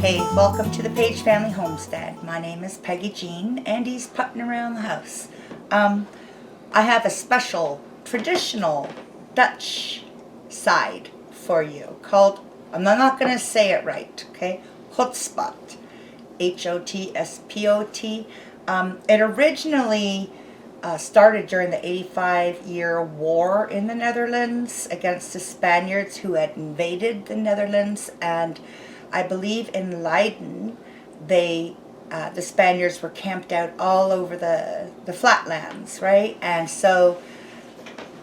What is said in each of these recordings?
Hey, welcome to the Paige family homestead. My name is Peggy-Jean and he's putting around the house. I have a special traditional Dutch side for you called, I'm not going to say it right, okay? Hotspot. H-O-T-S-P-O-T. It originally started during the 85-year war in the Netherlands against the Spaniards who had invaded the Netherlands, and I believe in Leiden, the Spaniards were camped out all over the flatlands, right? And so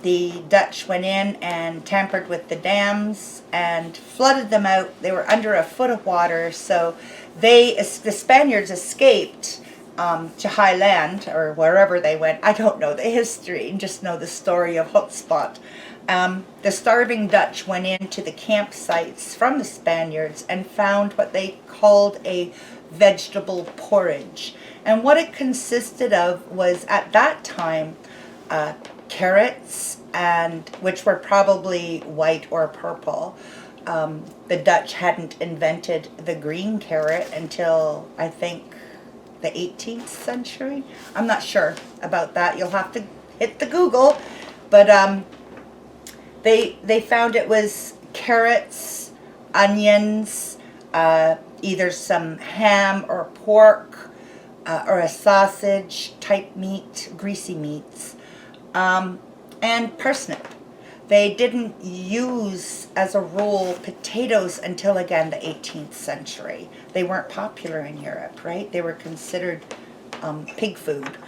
the Dutch went in and tampered with the dams and flooded them out. They were under a foot of water, so the Spaniards escaped to high land, or wherever they went. I don't know the history, just know the story of Hotspot. The starving Dutch went into the campsites from the Spaniards and found what they called a vegetable porridge. And what it consisted of was, at that time, carrots, and which were probably white or purple. The Dutch hadn't invented the green carrot until, I think, the 18th century. I'm not sure about that. You'll have to hit the Google. But they found it was carrots, onions, either some ham or pork, or a sausage type meat, greasy meats, and parsnip. They didn't use, as a rule, potatoes until, again, the 18th century. They weren't popular in Europe, right? They were considered pig food.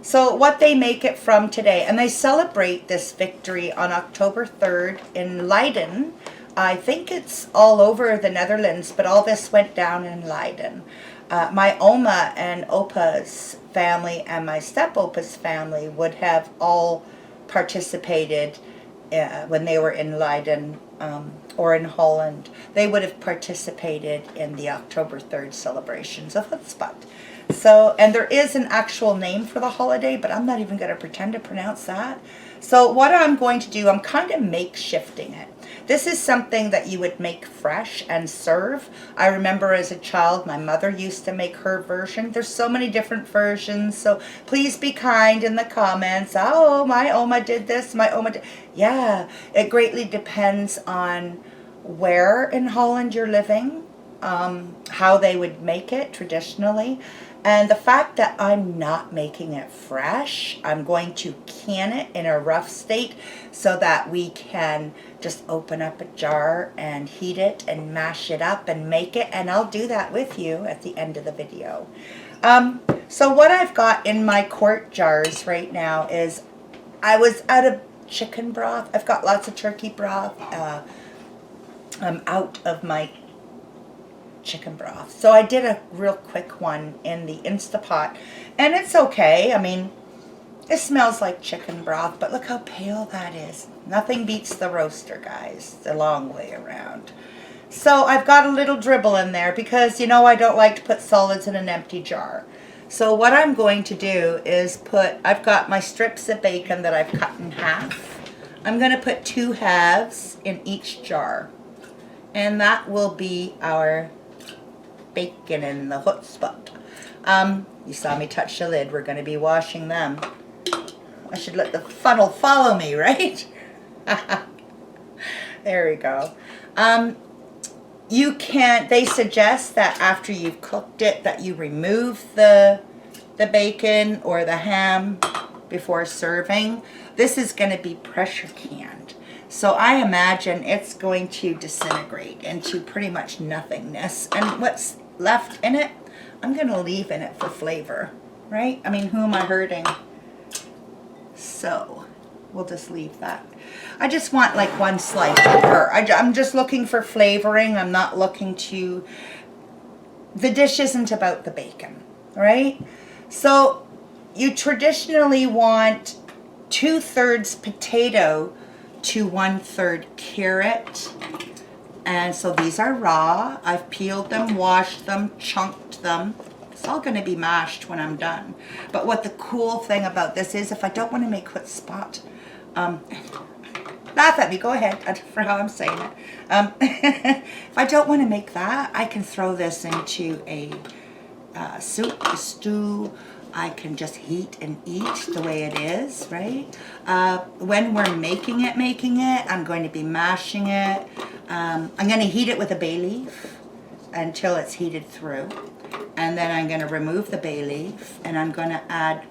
So what they make it from today, and they celebrate this victory on October 3rd in Leiden. I think it's all over the Netherlands, but all this went down in Leiden. My Oma and Opa's family and my step-Opa's family would have all participated when they were in Leiden or in Holland. They would have participated in the October 3rd celebrations of Hotspot. So, and there is an actual name for the holiday, but I'm not even going to pretend to pronounce that. So what I'm going to do, I'm kind of makeshifting it. This is something that you would make fresh and serve. I remember as a child, my mother used to make her version. There's so many different versions, so please be kind in the comments. Oh, my Oma did this, my Oma did... Yeah, it greatly depends on where in Holland you're living, how they would make it traditionally. And the fact that I'm not making it fresh, I'm going to can it in a rough state so that we can just open up a jar and heat it and mash it up and make it. And I'll do that with you at the end of the video. So what I've got in my quart jars right now is, I was out of chicken broth. I've got lots of turkey broth. I'm out of my chicken broth. So I did a real quick one in the Instapot, and it's okay. I mean, it smells like chicken broth, but look how pale that is. Nothing beats the roaster, guys. It's a long way around. So I've got a little dribble in there because, you know, I don't like to put solids in an empty jar. So what I'm going to do is I've got my strips of bacon that I've cut in half. I'm going to put 2 halves in each jar, and that will be our bacon in the Hotspot. You saw me touch the lid. We're going to be washing them. I should let the funnel follow me, right? There we go. They suggest that after you've cooked it, that you remove the bacon or the ham before serving. This is going to be pressure canned. So I imagine it's going to disintegrate into pretty much nothingness. And what's left in it, I'm going to leave in it for flavor, right? I mean, who am I hurting? So we'll just leave that. I just want like one slice of her. I'm just looking for flavoring. I'm not looking to, the dish isn't about the bacon, right? So you traditionally want 2/3 potato to 1/3 carrot. And so these are raw. I've peeled them, washed them, chunked them. It's all going to be mashed when I'm done. But what the cool thing about this is, if I don't want to make hotspot, laugh at me, go ahead, for how I'm saying it. If I don't want to make that, I can throw this into a soup, a stew. I can just heat and eat the way it is, right? When we're making it, I'm going to be mashing it. I'm going to heat it with a bay leaf until it's heated through. And then I'm going to remove the bay leaf, and I'm going to add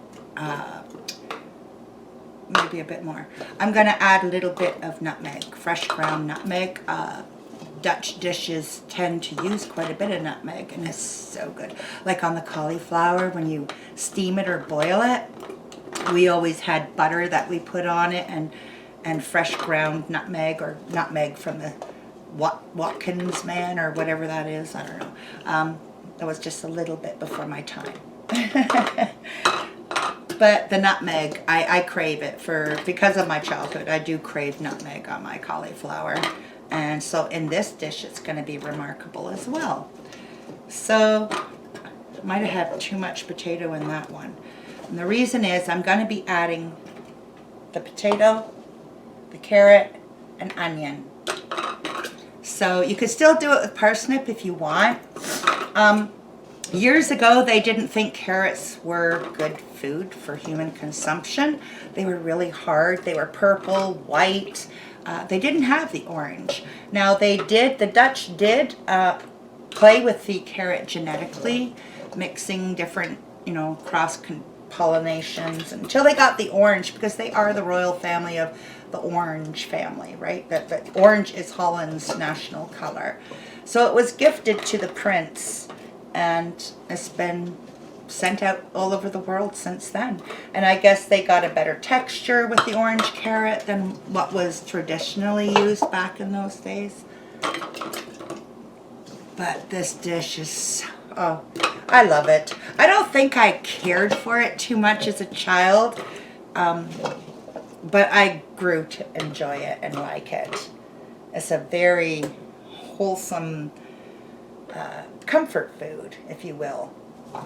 maybe a bit more. I'm going to add a little bit of nutmeg, fresh ground nutmeg. Dutch dishes tend to use quite a bit of nutmeg, and it's so good. Like on the cauliflower, when you steam it or boil it, we always had butter that we put on it, and fresh ground nutmeg, or nutmeg from the Watkins man, or whatever that is. I don't know. That was just a little bit before my time. But the nutmeg, I crave it because of my childhood. I do crave nutmeg on my cauliflower. And so in this dish, it's going to be remarkable as well. So, might have had too much potato in that one. And the reason is I'm going to be adding the potato, the carrot, and onion. So you could still do it with parsnip if you want. Years ago, they didn't think carrots were good food for human consumption. They were really hard. They were purple, white. They didn't have the orange. Now the Dutch did play with the carrot genetically, mixing different, cross pollinations until they got the orange, because they are the royal family of the orange family, right? That orange is Holland's national color. So it was gifted to the prince, and it's been sent out all over the world since then. And I guess they got a better texture with the orange carrot than what was traditionally used back in those days. But this dish is, oh, I love it. I don't think I cared for it too much as a child, but I grew to enjoy it and like it. It's a very wholesome comfort food, if you will.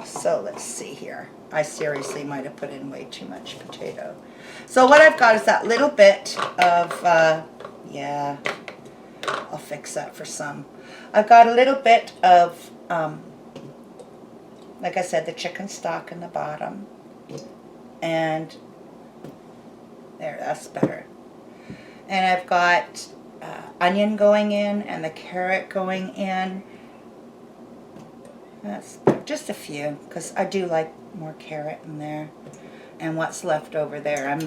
So let's see here. I seriously might have put in way too much potato. So what I've got is that little bit of, yeah, I'll fix that for some. I've got a little bit of, like I said, the chicken stock in the bottom. And there, that's better. And I've got onion going in and the carrot going in. That's just a few, because I do like more carrot in there. And what's left over there, I'm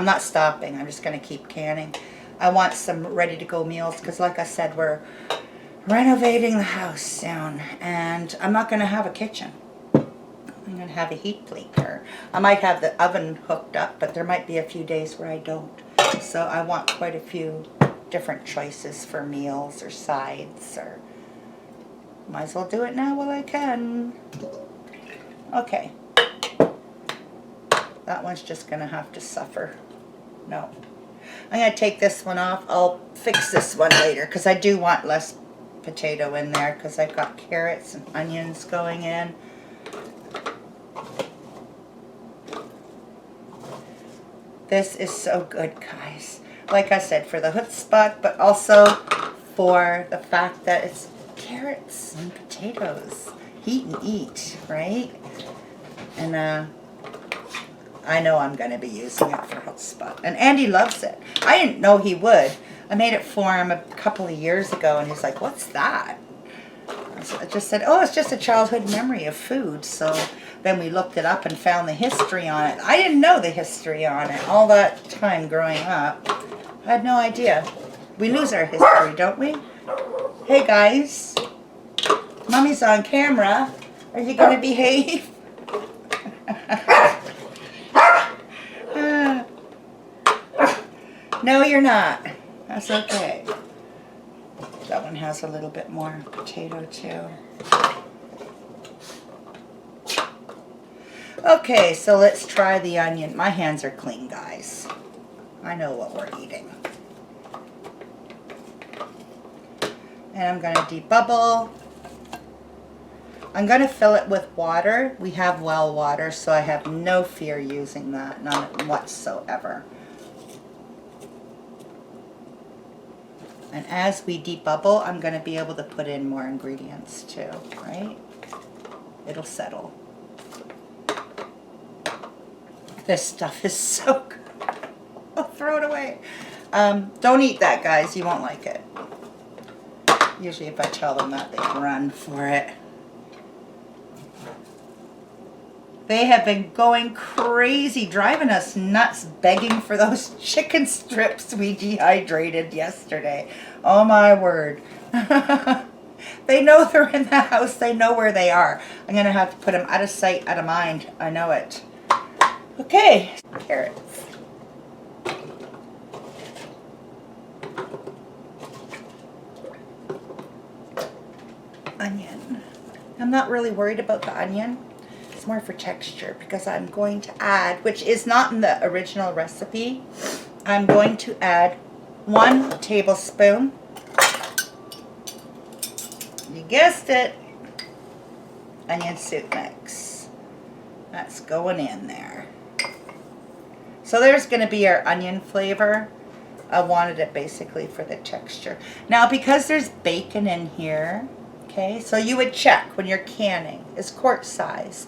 not stopping. I'm just going to keep canning. I want some ready-to-go meals, because like I said, we're renovating the house soon, and I'm not going to have a kitchen. I'm going to have a heat plate here. I might have the oven hooked up, but there might be a few days where I don't. So I want quite a few different choices for meals or sides, or might as well do it now while I can. Okay. That one's just going to have to suffer. No. I'm going to take this one off. I'll fix this one later, because I do want less potato in there, because I've got carrots and onions going in. This is so good, guys. Like I said, for the hotspot, but also for the fact that it's carrots and potatoes. Heat and eat, right? And I know I'm going to be using it for hotspot. And Andy loves it. I didn't know he would. I made it for him a couple of years ago, and he's like, what's that? I just said, oh, it's just a childhood memory of food. So then we looked it up and found the history on it. I didn't know the history on it all that time growing up. I had no idea. We lose our history, don't we? Hey, guys. Mommy's on camera. Are you going to behave? No, you're not. That's okay. That one has a little bit more potato too. Okay, so let's try the onion. My hands are clean, guys. I know what we're eating. And I'm going to debubble. I'm going to fill it with water. We have well water, so I have no fear using that, none whatsoever. And as we debubble, I'm going to be able to put in more ingredients too, right? It'll settle. This stuff is so good. I'll throw it away. Don't eat that, guys. You won't like it. Usually if I tell them that, they run for it. They have been going crazy, driving us nuts, begging for those chicken strips we dehydrated yesterday. Oh my word. They know they're in the house. They know where they are. I'm going to have to put them out of sight, out of mind. I know it. Okay, carrots. Onion. I'm not really worried about the onion. It's more for texture because I'm going to add, which is not in the original recipe, I'm going to add 1 tablespoon. You guessed it. Onion soup mix. That's going in there. So there's going to be our onion flavor. I wanted it basically for the texture. Now because there's bacon in here, okay, so you would check when you're canning, is quart size.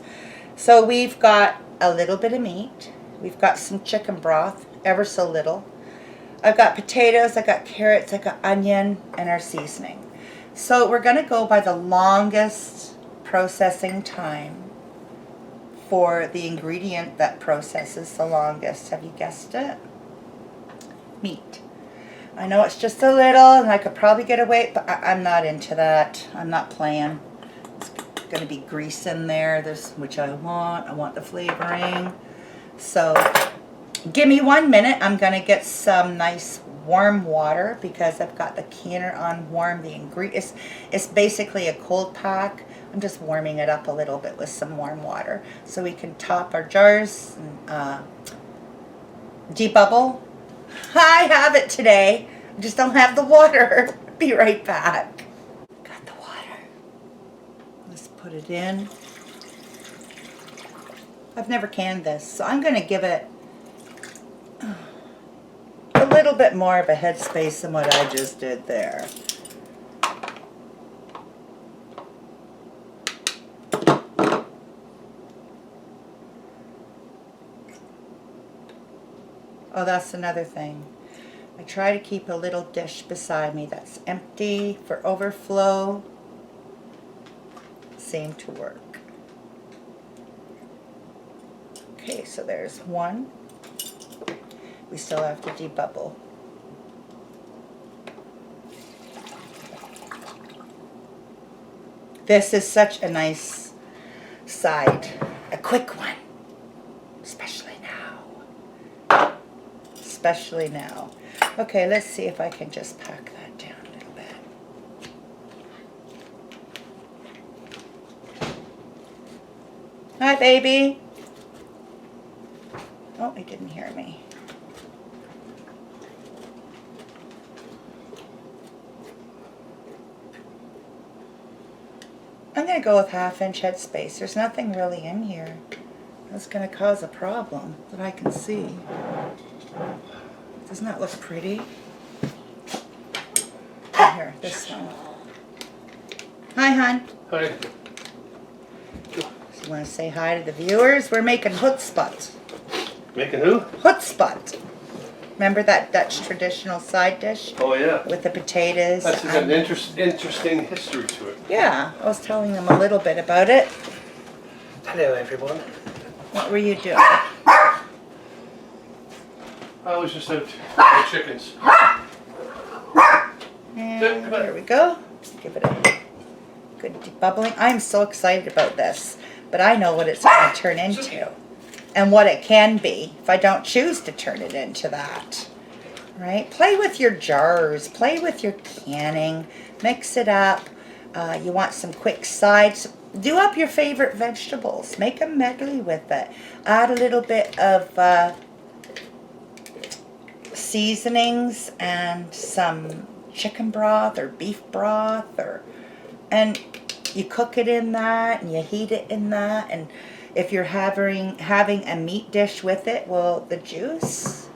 So we've got a little bit of meat. We've got some chicken broth, ever so little. I've got potatoes, I've got carrots, I've got onion, and our seasoning. So we're going to go by the longest processing time for the ingredient that processes the longest. Have you guessed it? Meat. I know it's just a little and I could probably get away, but I'm not into that. I'm not playing. It's going to be grease in there, which I want. I want the flavoring. So give me 1 minute. I'm going to get some nice warm water because I've got the canner on warm. The ingredients, it's basically a cold pack. I'm just warming it up a little bit with some warm water so we can top our jars and debubble. I have it today. I just don't have the water. Be right back. Got the water. Let's put it in. I've never canned this, so I'm going to give it a little bit more of a headspace than what I just did there. Oh, that's another thing. I try to keep a little dish beside me that's empty for overflow. Seemed to work. Okay, so there's one. We still have to debubble. This is such a nice side. A quick one. Especially now. Especially now. Okay, let's see if I can just pack that down a little bit. Hi, baby. Oh, he didn't hear me. I'm going to go with 1/2 inch headspace. There's nothing really in here that's going to cause a problem that I can see. Doesn't that look pretty? Here, this one. Hi, hon. Hi. So you want to say hi to the viewers? We're making hotspot. Making who? Hotspot. Remember that Dutch traditional side dish? Oh, yeah. With the potatoes. That's got an interesting history to it. Yeah, I was telling them a little bit about it. Hello, everyone. What were you doing? I was just out with chickens. And there we go. Give it a good debubbling. I'm so excited about this, but I know what it's going to turn into and what it can be if I don't choose to turn it into that. right? Play with your jars, play with your canning, mix it up. You want some quick sides. Do up your favorite vegetables. Make a medley with it. Add a little bit of seasonings and some chicken broth or beef broth, and you cook it in that and you heat it in that. And if you're having a meat dish with it, well, the juice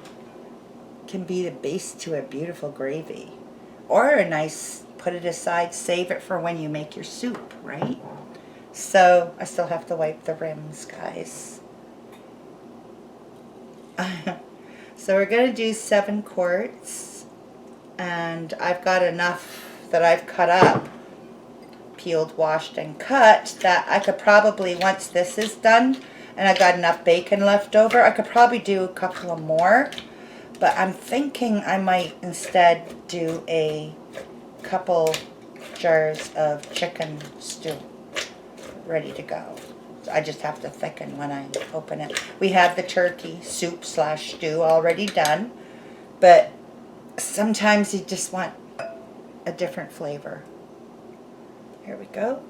can be the base to a beautiful gravy, or a nice, put it aside, save it for when you make your soup, right? So I still have to wipe the rims, guys. So we're going to do 7 quarts, and I've got enough that I've cut up, peeled, washed, and cut, that I could probably, once this is done, and I got enough bacon left over, I could probably do a couple of more. But I'm thinking I might instead do a couple jars of chicken stew ready to go. I just have to thicken when I open it. We have the turkey soup / stew already done, but sometimes you just want a different flavor. Here we go.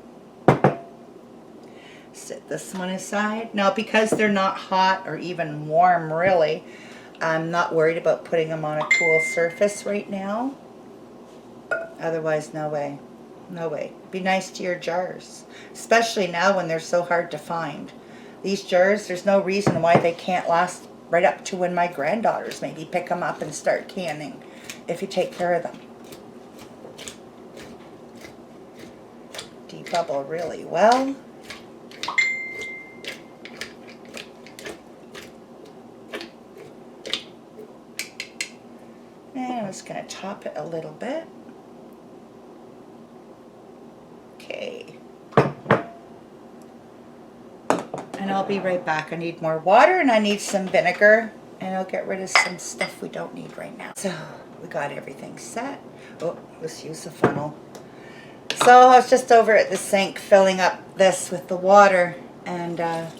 Set this one aside. Now, because they're not hot or even warm really, I'm not worried about putting them on a cool surface right now. Otherwise, no way. No way. Be nice to your jars, especially now when they're so hard to find. These jars, there's no reason why they can't last right up to when my granddaughters maybe pick them up and start canning, if you take care of them. Debubble really well. And I'm just going to top it a little bit. Okay. And I'll be right back. I need more water and I need some vinegar, and I'll get rid of some stuff we don't need right now. So we got everything set. Oh, let's use the funnel. So I was just over at the sink filling up this with the water, and I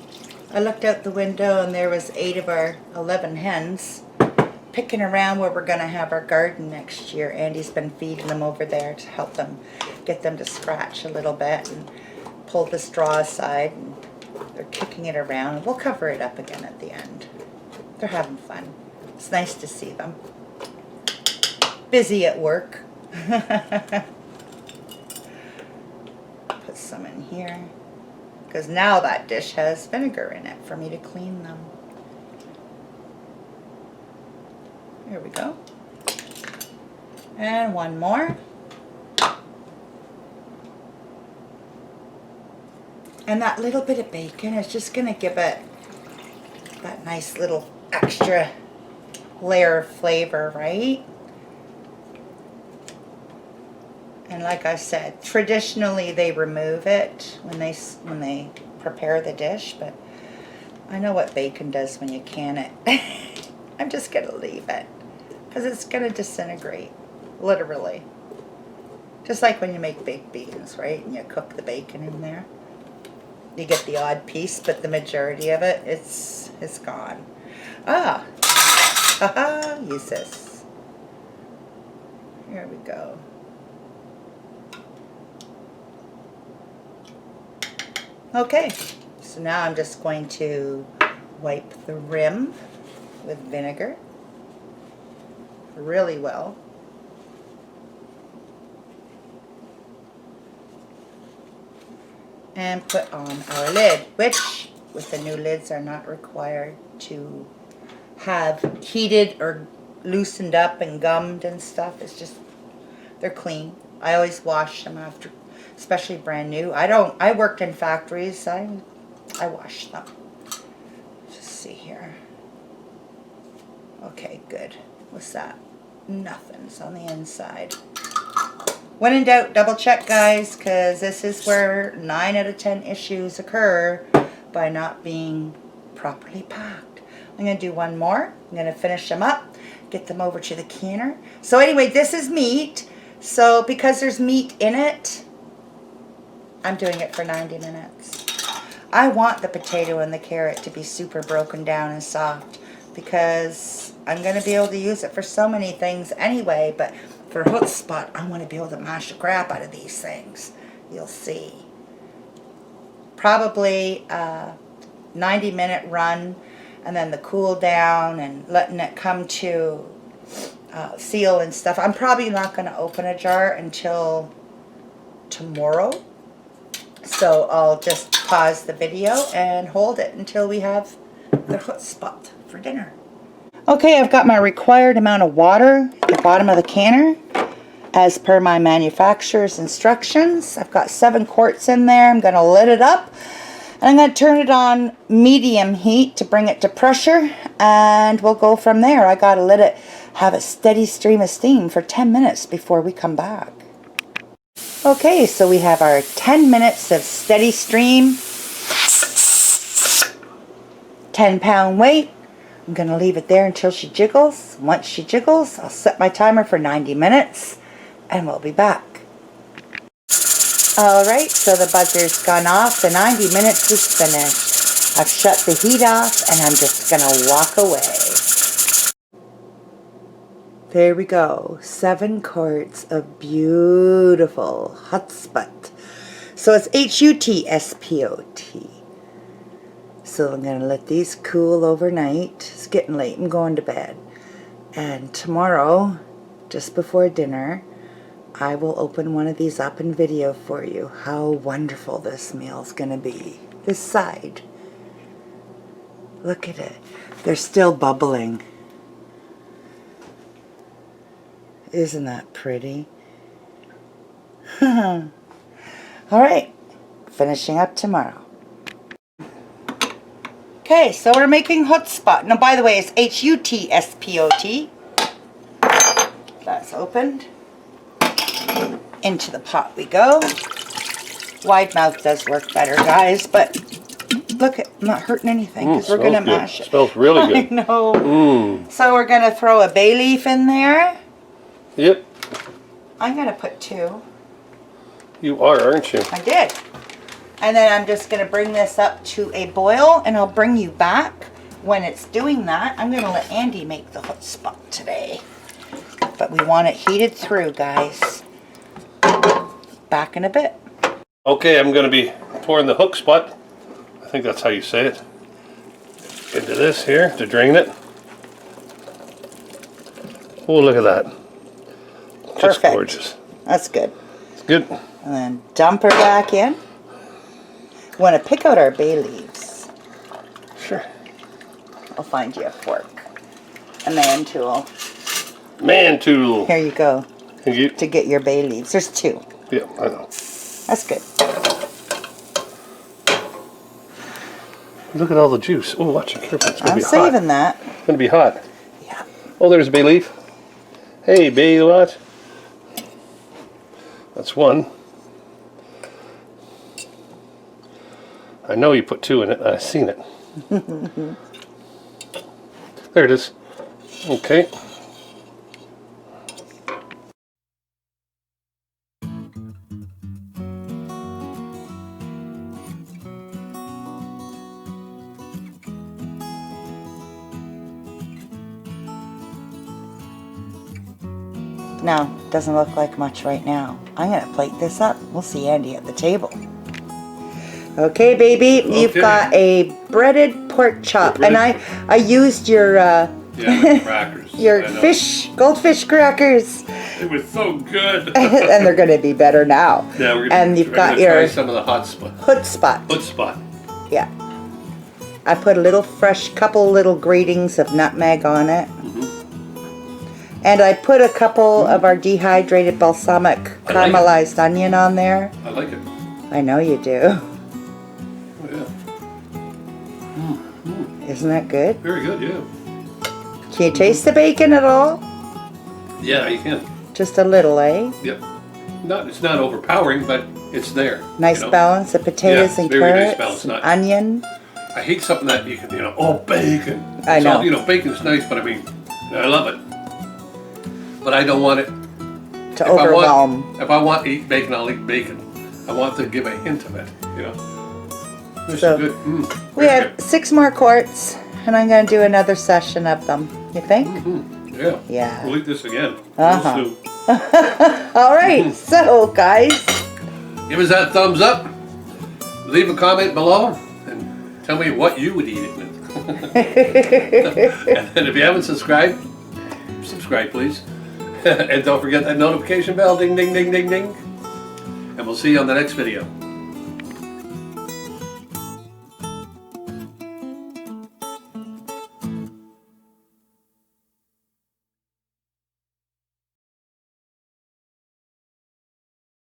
looked out the window and there was 8 of our 11 hens picking around where we're going to have our garden next year. Andy's been feeding them over there to help them, get them to scratch a little bit and pull the straw aside, and they're kicking it around. We'll cover it up again at the end. They're having fun. It's nice to see them. Busy at work. Put some in here, because now that dish has vinegar in it for me to clean them. Here we go. And one more. And that little bit of bacon is just going to give it that nice little extra layer of flavor, right? And like I said, traditionally they remove it when they prepare the dish, but I know what bacon does when you can it. I'm just going to leave it, because it's going to disintegrate, literally. Just like when you make baked beans, right? And you cook the bacon in there. You get the odd piece, but the majority of it, it's gone. Ah, haha, use this. Here we go. Okay, so now I'm just going to wipe the rim with vinegar really well. And put on our lid, which with the new lids are not required to have heated or loosened up and gummed and stuff. It's just, they're clean. I always wash them after, especially brand new. I worked in factories, I wash them. Just see here. Okay, good. What's that? Nothing's on the inside. When in doubt, double check, guys, because this is where 9 out of 10 issues occur by not being properly packed. I'm going to do one more. I'm going to finish them up, get them over to the canner. So anyway, this is meat. So because there's meat in it, I'm doing it for 90 minutes. I want the potato and the carrot to be super broken down and soft, because I'm going to be able to use it for so many things anyway, but for Hutspot, I want to be able to mash the crap out of these things. You'll see. Probably a 90-minute run, and then the cool down and letting it come to seal and stuff. I'm probably not going to open a jar until tomorrow. So I'll just pause the video and hold it until we have the Hutspot for dinner. Okay, I've got my required amount of water at the bottom of the canner as per my manufacturer's instructions. I've got 7 quarts in there. I'm going to lit it up and I'm going to turn it on medium heat to bring it to pressure, and we'll go from there. I got to let it have a steady stream of steam for 10 minutes before we come back. Okay, so we have our 10 minutes of steady stream, 10-pound weight. I'm going to leave it there until she jiggles. Once she jiggles, I'll set my timer for 90 minutes and we'll be back. Alright, so the buzzer's gone off. The 90 minutes is finished. I've shut the heat off and I'm just going to walk away. There we go. 7 quarts of beautiful Hutspot. So it's Hutspot. So I'm going to let these cool overnight. It's getting late. I'm going to bed. And tomorrow, just before dinner, I will open one of these up in video for you. How wonderful this meal's going to be. This side. Look at it. They're still bubbling. Isn't that pretty? Alright, finishing up tomorrow. Okay, so we're making Hutspot. Now, by the way, it's Hutspot. That's opened. Into the pot we go. Wide mouth does work better, guys, but look, I'm not hurting anything because we're going to mash it. Smells really good. I know. So we're going to throw a bay leaf in there. Yep. I'm going to put 2. You are, aren't you? I did. And then I'm just going to bring this up to a boil, and I'll bring you back when it's doing that. I'm going to let Andy make the Hutspot today. But we want it heated through, guys. Back in a bit. Okay, I'm going to be pouring the Hutspot, I think that's how you say it, into this here to drain it. Oh, look at that. Just Perfect. gorgeous. That's good. It's good. And then dump her back in. We want to pick out our bay leaves. Sure. I'll find you a fork. A man tool. Man tool. Here you go. Thank you. To get your bay leaves. There's 2. Yeah, I know. That's good. Look at all the juice. Oh, watch it careful. It's going to I'm be hot. saving that. It's going to be hot. Yeah. Oh, there's a bay leaf. Hey, bay, what? That's 1. I know you put 2 in it. I've seen it. There it is. Okay. Now, doesn't look like much right now. I'm going to plate this up. We'll see Andy at the table. Okay, baby, you've got a breaded pork chop, and I used your crackers. your goldfish crackers. It was so good. And they're going to be better now. Yeah, and you've got your try some of the Hutspot. Hutspot. Yeah. I put a little couple little gratings of nutmeg on it. And I put a couple of our dehydrated balsamic caramelized onion on there. I like it. I know you do. Oh, yeah. Isn't that good? Very good, yeah. Can you taste the bacon at all? Yeah, you can. Just a little, eh? Yep. It's not overpowering, but it's there. Nice balance of potatoes and very carrots, nice balance. onion. I hate something that you can, bacon. I know. Bacon's nice, but I mean, I love it. But I don't want it to overwhelm. If I want to eat bacon, I'll eat bacon. I want to give a hint of it, This So, is good. We have 6 more quarts, and I'm going to do another session of them. You think? Yeah. Yeah. We'll eat this again. Uh-huh. We'll do. All right, so guys, Give us that thumbs up. Leave a comment below and tell me what you would eat it with. And if you haven't subscribed, subscribe please. And don't forget that notification bell, ding, ding, ding, ding, ding. And we'll see you on the next video.